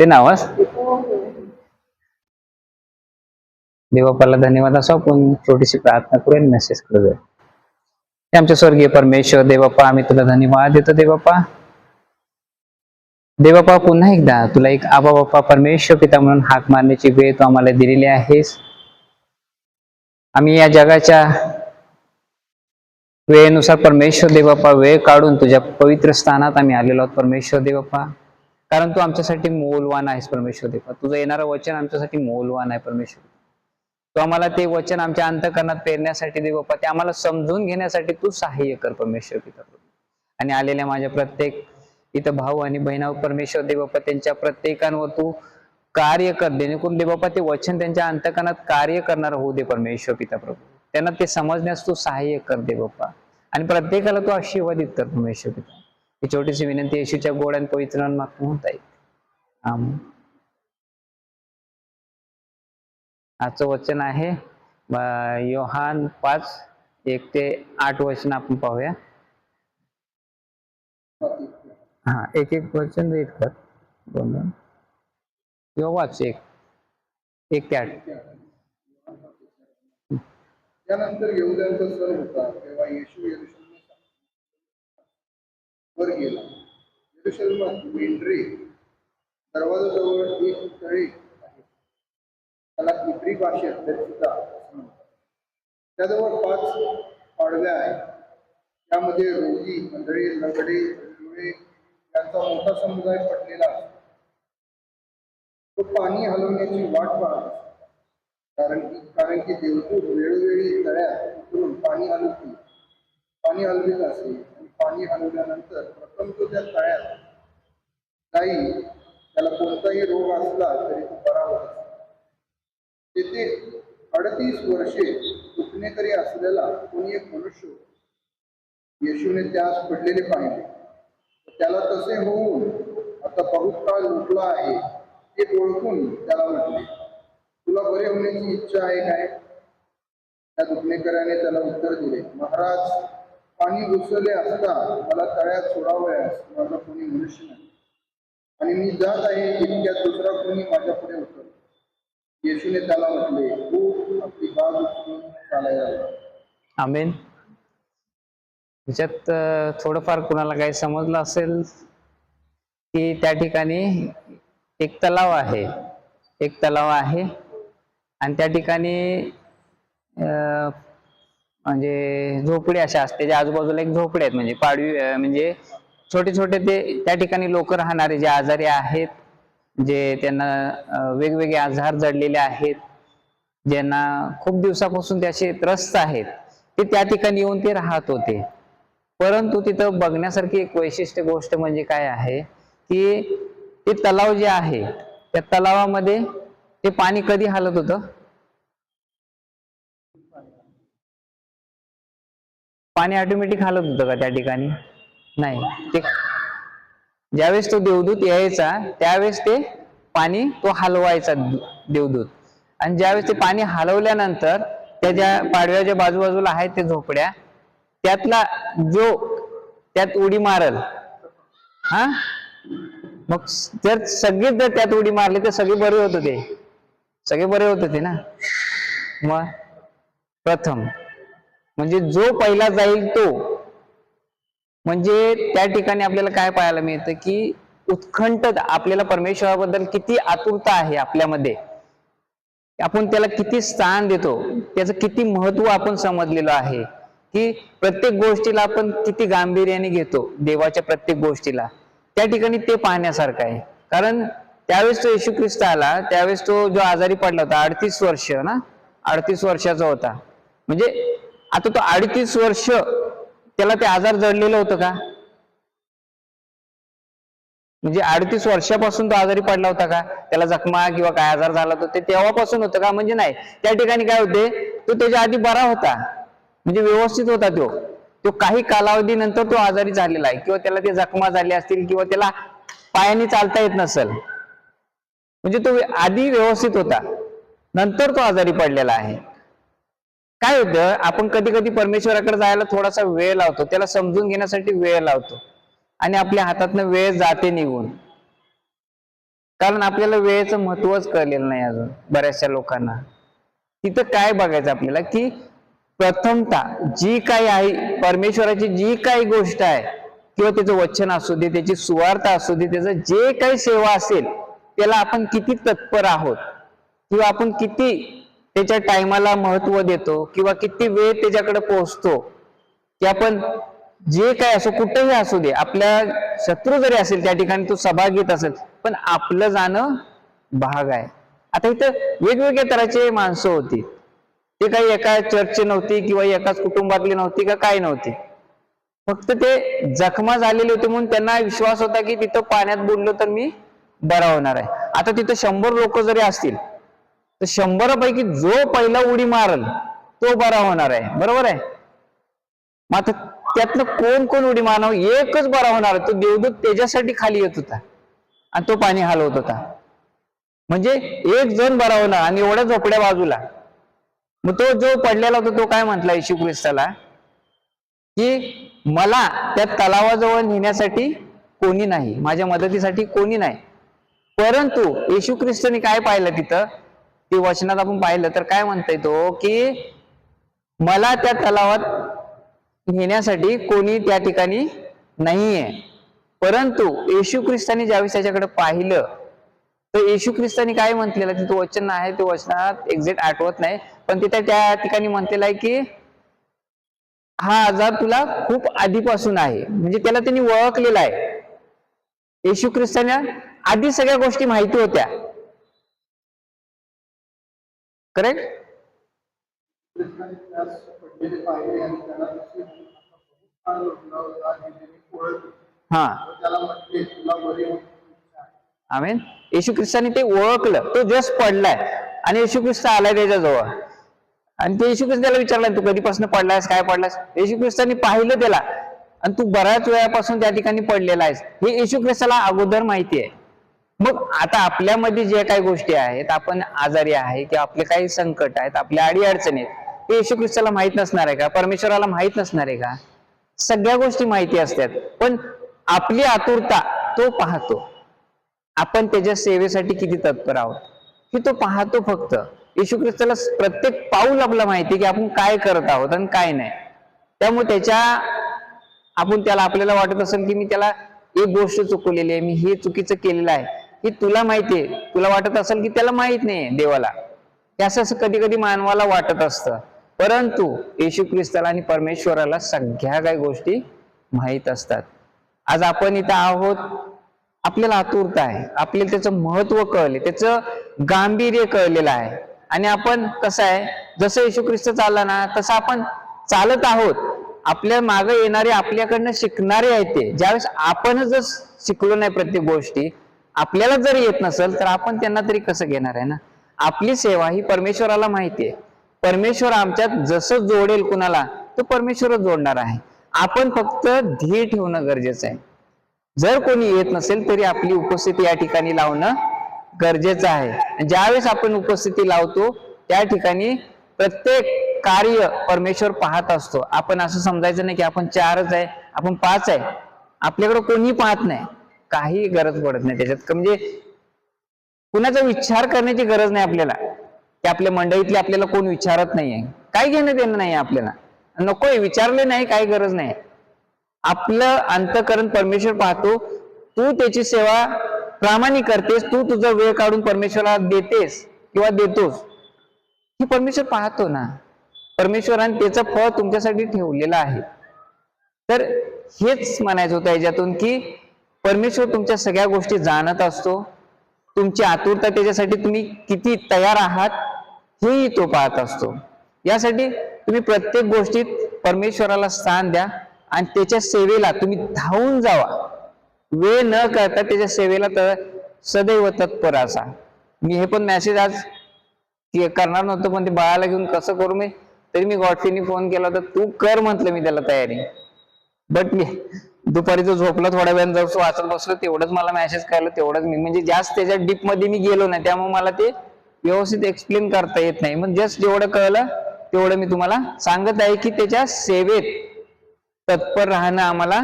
येते ना आवाज? देवबापाला धन्यवाद असो. आपण छोटीशी प्रार्थना करूया, मेसेज करूया. आमच्या स्वर्गीय परमेश्वर देवबापा, आम्ही तुला धन्यवाद देतो देवबापा. देवबापा, पुन्हा एकदा तुला एक आबा बाप्पा परमेश्वर पिता म्हणून हाक मारण्याची वेळ तू आम्हाला दिलेली आहेस. आम्ही या जगाच्या वेळेनुसार परमेश्वर देवबापा वेळ काढून तुझ्या पवित्र स्थानात आम्ही आलेलो आहोत परमेश्वर देवबापा. कारण तू आमच्यासाठी मौल्यवान आहेस परमेश्वर देवबापा. तुझं येणारं वचन आमच्यासाठी मौल्यवान आहे परमेश्वर. तू आम्हाला ते वचन आमच्या अंतःकरणात पेरण्यासाठी देवबापा, ते आम्हाला समजून घेण्यासाठी तू सहाय्य कर परमेश्वर पिता. आणि आलेल्या माझ्या प्रत्येक इथं भाऊ आणि बहिणा परमेश्वर देवबापा, त्यांच्या प्रत्येकांवर तू कार्य कर, जेणेकरून देवबापा ते वचन त्यांच्या अंतःकरणात कार्य करणार होऊ दे परमेश्वर पिता प्रभू. त्यांना ते समजण्यास तू सहाय्य कर देवबापा, आणि प्रत्येकाला तू आशीर्वादित कर परमेश्वर पिता. ही छोटीशी विनंती येशूच्या गोड आणि पवित्र नामात मागून होत आहे. आमेन. आजचं वचन आहे योहान 5:1-8 वचन आपण पाहूया. हा, एक एक वचन रीड कर, दोन किंवा वाच. 1-8. त्यानंतर यहूद्यांचा सण होता, तेव्हा येशू वर गेला. यरूशलेमात मेंढरे दरवाजाजवळ एक तळे आहे, त्याला इब्री भाषेत बेथesदा म्हणतात. त्याजवळ 5 पाडव्या आहेत. त्यामध्ये रोगी, आंधळे, लंगडे, लुळे यांचा मोठा समुदाय पडलेला असतो. तो पाणी हलवण्याची वाट पाहत असतो. कारण की देवदूत वेळोवेळी तळ्यात उतरून पाणी हलवित असे. आणि पाणी हलवल्यानंतर प्रथम तो त्या तळ्यात जाईल. त्याला कोणताही रोग असला तरी तो बरा होत असतो. तेथे 38 वर्षे दुखणेकरी असलेला कोणी एक मनुष्य होता. येशूने त्यास पडलेले पाहिले. त्याला तसे होऊन आता बहुत काळ उठला आहे ते ओळखून त्याला म्हटले, तुला बरे होण्याची इच्छा आहे काय? त्या दुखणेकराने त्याला उत्तर दिले, महाराज, पाणी घुसले असता मला तळ्यात सोडावयास माझा कोणी मनुष्य नाही, आणि मी जात आहे इतक्यात दुसरा कोणी माझ्या पुढे उतरतो. येशूने त्याला म्हटले, तू आपली बाग उचलून चालायला लाव. आमेन. त्याच्यात थोडंफार कुणाला काही समजलं असेल की त्या ठिकाणी एक तलाव आहे, आणि त्या ठिकाणी म्हणजे झोपडी अशा असते, ज्या आजूबाजूला एक झोपडे आहेत, म्हणजे पाडवी, म्हणजे छोटे छोटे ते त्या ठिकाणी लोक राहणारे, जे आजारी आहेत, जे त्यांना वेगवेगळे आजार जडलेले आहेत, ज्यांना खूप दिवसापासून त्याचे त्रस्त आहेत, ते त्या ठिकाणी येऊन ते राहत होते. परंतु तिथं बघण्यासारखी एक वैशिष्ट्य गोष्ट म्हणजे काय आहे की ते तलाव जे आहे, त्या तलावामध्ये ते पाणी कधी हलत होतं? पाणी ऑटोमॅटिक हलत होतं का त्या ठिकाणी? नाही. ते ज्यावेळेस तो देवदूत यायचा त्यावेळेस ते पाणी तो हलवायचा देवदूत, आणि ज्यावेळेस ते पाणी हलवल्यानंतर त्या ज्या पाडव्याच्या बाजूबाजूला आहेत ते झोपड्या, त्यातला जो त्यात उडी मारल, हा, मग जर सगळे जर त्यात उडी मारली तर सगळे बरे होत होते, ना. मग प्रथम म्हणजे जो पहिला जाईल तो, म्हणजे त्या ठिकाणी आपल्याला काय पाहायला मिळतं की उत्कंठ आपल्याला परमेश्वराबद्दल किती आतुरता आहे आपल्यामध्ये, आपण त्याला किती स्थान देतो, त्याचं किती महत्व आपण समजलेलं आहे, की प्रत्येक गोष्टीला आपण किती गांभीर्याने घेतो, देवाच्या प्रत्येक गोष्टीला. त्या ठिकाणी ते पाहण्यासारखं आहे. कारण त्यावेळेस तो येशू ख्रिस्त आला, त्यावेळेस तो जो आजारी पडला होता 38 वर्ष ना, 38 वर्षाचा होता. म्हणजे आता तो 38 वर्ष त्याला ते आजार जडलेलं होतं का? म्हणजे 38 वर्षापासून तो आजारी पडला होता का? त्याला जखमा किंवा काय आजार झाला तर ते तेव्हापासून होतं का? म्हणजे नाही. त्या ठिकाणी काय होते, तो त्याच्या आधी बरा होता, म्हणजे व्यवस्थित होता तो काही कालावधी नंतर तो आजारी झालेला आहे, किंवा त्याला ते जखमा झाले असतील, किंवा त्याला पायाने चालता येत नसेल, म्हणजे तो आधी व्यवस्थित होता, नंतर तो आजारी पडलेला आहे. काय होतं, आपण कधी कधी परमेश्वराकडे जायला थोडासा वेळ लावतो, त्याला समजून घेण्यासाठी वेळ लावतो, आणि आपल्या हातातनं वेळ जाते निघून. कारण आपल्याला वेळेचं महत्वच कळलेलं नाही अजून बऱ्याचशा लोकांना. तिथं काय बघायचं आपल्याला की प्रथमतः जी काही आहे परमेश्वराची जी काही गोष्ट आहे किंवा त्याचं वचन असू दे, त्याची सुवार्ता असू दे, त्याचं जे काही सेवा असेल त्याला आपण किती तत्पर आहोत किंवा आपण किती त्याच्या टायमाला महत्व देतो किंवा किती वेळ त्याच्याकडे पोहोचतो, की आपण जे काय असो कुठेही असू दे, आपल्या शत्रू जरी असेल त्या ठिकाणी तो सभा घेत असेल पण आपलं जाणं भाग आहे. आता इथं वेगवेगळ्या तऱ्हाचे माणसं होती, ते काही एका चर्चचे नव्हती किंवा एकाच कुटुंबातली नव्हती का काय नव्हती, फक्त ते जखमा झालेले होते म्हणून त्यांना विश्वास होता की तिथं पाण्यात बुडलो तर मी बरा होणार आहे. आता तिथं 100 लोक जरी असतील तर 100 पैकी जो पहिला उडी मारल तो बरा होणार आहे, बरोबर आहे. मग आता त्यातनं कोण कोण उडी मारणार, एकच बरा होणार. तो देवदूत त्याच्यासाठी खाली येत होता आणि तो पाणी हलवत होता, म्हणजे एक जण बरा होणार आणि एवढ्या झोपड्या बाजूला. मग तो जो पडलेला होता तो काय म्हटला येशू ख्रिस्ताला की मला त्या तलावाजवळ नेण्यासाठी कोणी नाही, माझ्या मदतीसाठी कोणी नाही. परंतु येशू ख्रिस्ताने काय पाहिलं तिथं, ते वचनात आपण पाहिलं तर काय म्हणताय तो की मला त्या तलावात नेण्यासाठी कोणी त्या ठिकाणी नाहीये. परंतु येशू ख्रिस्ताने ज्यावेळेस त्याच्याकडे पाहिलं तर येशू ख्रिस्ताने काय म्हटलेलं, तिथं वचन आहे, ते वचनात एक्झॅक्ट आठवत नाही, पण तिथे त्या ठिकाणी म्हटलेलं आहे की हा आजार तुला खूप आधीपासून आहे, म्हणजे त्याला त्यांनी ओळखलेला आहे. येशू ख्रिस्ताने आधी सगळ्या गोष्टी माहिती होत्या, करेक्ट. हा आमेन. येशू ख्रिस्ताने ते ओळखलं, तो जस्ट पडलाय आणि येशू ख्रिस्त आलाय त्याच्याजवळ आणि ते येशू ख्रिस्त त्याला विचारलं तू कधीपासून पडलायस, काय पडलास. येशू ख्रिस्ताने पाहिलं त्याला आणि तू बऱ्याच वेळापासून त्या ठिकाणी पडलेला आहेस हे येशू ख्रिस्ताला अगोदर माहिती आहे. मग आता आपल्यामध्ये जे काही गोष्टी आहेत, आपण आजारी आहे किंवा आपले काही संकट आहेत, आपल्या अडी अडचणी आहेत, ते येशू ख्रिस्ताला माहित नसणार आहे का, परमेश्वराला माहित नसणार आहे का. सगळ्या गोष्टी माहिती असतात, पण आपली आतुरता तो पाहतो, आपण त्याच्या सेवेसाठी किती तत्पर आहोत हे तो पाहतो. फक्त येशू ख्रिस्ताला प्रत्येक पाऊल आपला माहिती की आपण काय करत आहोत आणि काय नाही. त्यामुळे आपण त्याला आपल्याला वाटत असेल की मी त्याला एक गोष्ट चुकवलेली आहे, मी हे चुकीचं केलेलं आहे, हे तुला माहितीये, तुला वाटत असेल की त्याला माहित नाही देवाला, हे असं कधी कधी मानवाला वाटत असतं. परंतु येशू ख्रिस्ताला आणि परमेश्वराला सगळ्या काही गोष्टी माहीत असतात. आज आपण इथं आहोत, आपल्याला आतुरता आहे, आपल्याला त्याचं महत्व कळले, त्याचं गांभीर्य कळलेलं आहे आणि आपण कसं आहे, जसं येशू ख्रिस्त चालला ना तसं आपण चालत आहोत. आपल्या मागे येणारे, आपल्याकडनं शिकणारे आहेत ते. ज्यावेळेस आपणच जर शिकलो नाही प्रत्येक गोष्टी, आपल्याला जर येत नसेल तर आपण त्यांना तरी कसं घेणार आहे ना. आपली सेवा ही परमेश्वराला माहिती आहे. परमेश्वर आमच्यात जसं जोडेल कुणाला तो परमेश्वरच जोडणार आहे. आपण फक्त ध्येय ठेवणं गरजेचं आहे. जर कोणी येत नसेल तरी आपली उपस्थिती या ठिकाणी लावणं गरजेचं आहे. ज्यावेळेस आपण उपस्थिती लावतो त्या ठिकाणी प्रत्येक कार्य परमेश्वर पाहत असतो. आपण असं समजायचं नाही की आपण 4च आहे, आपण 5 आहे, आपल्याकडे कोणी पाहत नाही, काही गरज पडत नाही त्याच्यात. म्हणजे कुणाचा विचार करण्याची गरज नाही आपल्याला, की आपल्या मंडळीतले आपल्याला कोण विचारत नाहीये, काय घेणं देणं नाही आपल्याला, नकोय, विचारले नाही, काही गरज नाही. आपलं अंतःकरण परमेश्वर पाहतो. तू त्याची सेवा प्रामाणिक करतेस, तू तुझा वेळ काढून परमेश्वराला देतेस किंवा देतोस, हे परमेश्वर पाहतो ना. परमेश्वराने त्याचं फळ तुमच्यासाठी ठेवलेलं आहे. तर हेच म्हणायचं होतं याच्यातून की परमेश्वर तुमच्या सगळ्या गोष्टी जाणत असतो. तुमची आतुरता त्याच्यासाठी तुम्ही किती तयार आहात हेही तो पाहत असतो. यासाठी तुम्ही प्रत्येक गोष्टीत परमेश्वराला स्थान द्या आणि त्याच्या सेवेला तुम्ही धावून जावा. वेळ न करता त्याच्या सेवेला तर सदैव तत्पर असा. मी हे पण मेसेज आज करणार नव्हतं, पण ते बाळाला घेऊन कसं करू मी, तरी मी गॉडफ्रीने फोन केला होता, तू कर म्हटलं मी त्याला तयारी. बट मी दुपारी जो झोपला थोड्या वेळानं जर वाचत बसलो, तेवढंच मला मेसेज कळलं, तेवढंच मी म्हणजे जास्त त्याच्या डीप मध्ये मी गेलो नाही, त्यामुळे मला ते व्यवस्थित एक्सप्लेन करता येत नाही. मग जस्ट जेवढं कळलं तेवढं मी तुम्हाला सांगत आहे की त्याच्या सेवेत तत्पर राहणं आम्हाला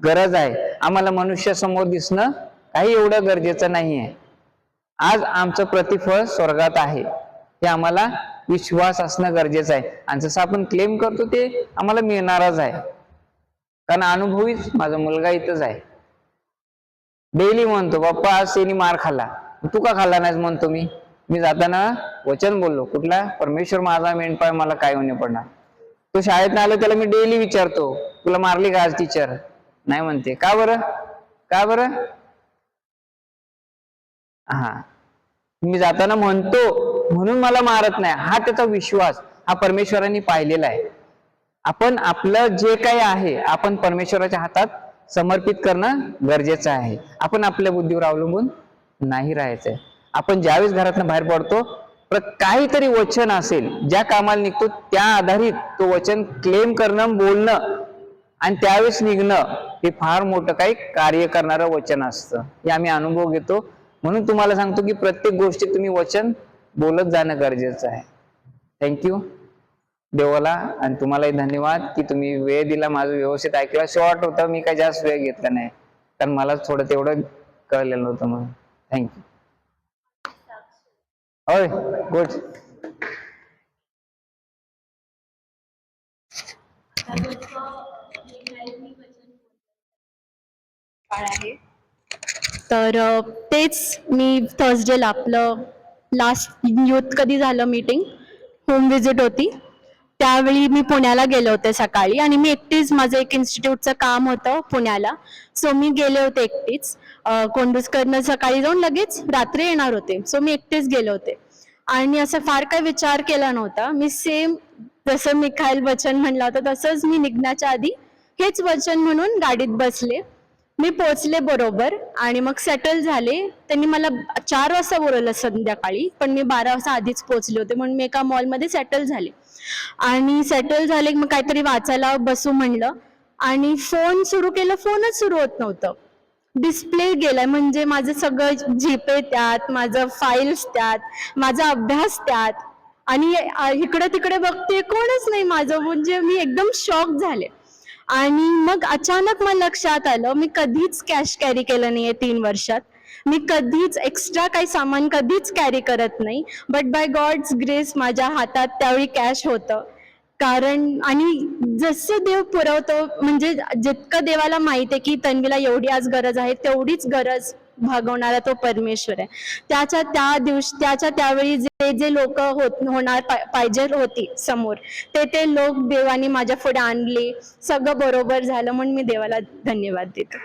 गरज आहे. आम्हाला मनुष्यासमोर दिसणं काही एवढं गरजेचं नाहीये. आज आमचं प्रतिफळ स्वर्गात आहे हे आम्हाला विश्वास असणं गरजेचं आहे. आणि जसं आपण क्लेम करतो ते आम्हाला मिळणारच आहे, कारण अनुभवीच माझा मुलगा इथंच आहे. डेली म्हणतो बाप्पा आज त्यांनी मार खाल्ला, तू का खाल्ला नाहीस म्हणतो मी जाताना वचन बोललो, कुठला? परमेश्वर माझा मेंढपाळ, मला काय होणे पडणार. तो शाळेत आलो त्याला मी डेली विचारतो, तुला मारली का आज टीचर? नाही म्हणते. का बरं? हा, मी जाताना म्हणतो म्हणून मला मारत नाही. हा त्याचा विश्वास, हा परमेश्वरांनी पाहिलेला आहे. आपण आपलं जे काही आहे आपण परमेश्वराच्या हातात समर्पित करणं गरजेचं आहे. आपण आपल्या बुद्धीवर अवलंबून नाही राहायचंय. आपण ज्यावेळेस घरातून बाहेर पडतो, काहीतरी वचन असेल, ज्या कामाला निघतो त्या आधारित तो वचन क्लेम करणं, बोलणं आणि त्यावेळेस निघणं, हे फार मोठं काही कार्य करणारं वचन असतं. हे आम्ही अनुभव घेतो. म्हणून तुम्हाला सांगतो की प्रत्येक गोष्टीत तुम्ही वचन बोलत जाणं गरजेचं आहे. थँक्यू देवाला, आणि तुम्हालाही धन्यवाद की तुम्ही वेळ दिला, माझं व्यवस्थित ऐकलं. शॉर्ट होतं, मी काही जास्त वेळ घेतला नाही, कारण मला थोडं तेवढं कळलेलं होतं म्हणून. थँक्यू. होय, गुड. आहे तर तेच मी थर्सडेला आपलं लास्ट युथ कधी झालं मीटिंग, होम विजिट होती, त्यावेळी मी पुण्याला गेले होते सकाळी. आणि मी एकटीच, माझं एक इन्स्टिट्यूटचं काम होतं पुण्याला, सो मी गेले होते एकटीच. कोंडूसकरनं सकाळी जाऊन लगेच रात्री येणार होते, सो मी एकटीच गेले होते. आणि असं फार काही विचार केला नव्हता. मी सेम जसं मिखाईल वचन म्हणलं होतं तसंच मी निघण्याच्या आधी हेच वचन म्हणून गाडीत बसले. मी पोचले बरोबर आणि मग सेटल झाले. त्यांनी मला 4 वाजता बोलवलं संध्याकाळी, पण मी 12 वाजता आधीच पोचले होते, म्हणून मी एका मॉलमध्ये सेटल झाले. आणि सेटल झाले मग काहीतरी वाचायला बसू म्हणलं, आणि फोन सुरू केलं, फोनच सुरू होत नव्हतं. डिस्प्ले गेलाय, म्हणजे माझं सगळं जीपे त्यात, माझं फाईल्स त्यात, माझा अभ्यास त्यात, आणि इकडे तिकडे बघते कोणच नाही माझं. म्हणजे मी एकदम शॉक झाले. आणि मग अचानक मला लक्षात आलं, मी कधीच कॅश कॅरी केलं नाहीये 3 वर्षात. मी कधीच एक्स्ट्रा काही सामान कधीच कॅरी करत नाही. बट बाय गॉड्स ग्रेस माझ्या हातात त्यावेळी कॅश होतं. कारण आणि जसं देव पुरवतो, म्हणजे जितकं देवाला माहिती आहे की तन्वीला एवढी आज गरज आहे, तेवढीच गरज भागवणारा तो परमेश्वर आहे. त्याच्या त्यावेळी जे लोक होणार पाहिजे होती समोर, ते लोक देवाने माझ्या पुढे आणले. सगळं बरोबर झालं, म्हणून मी देवाला धन्यवाद देतो.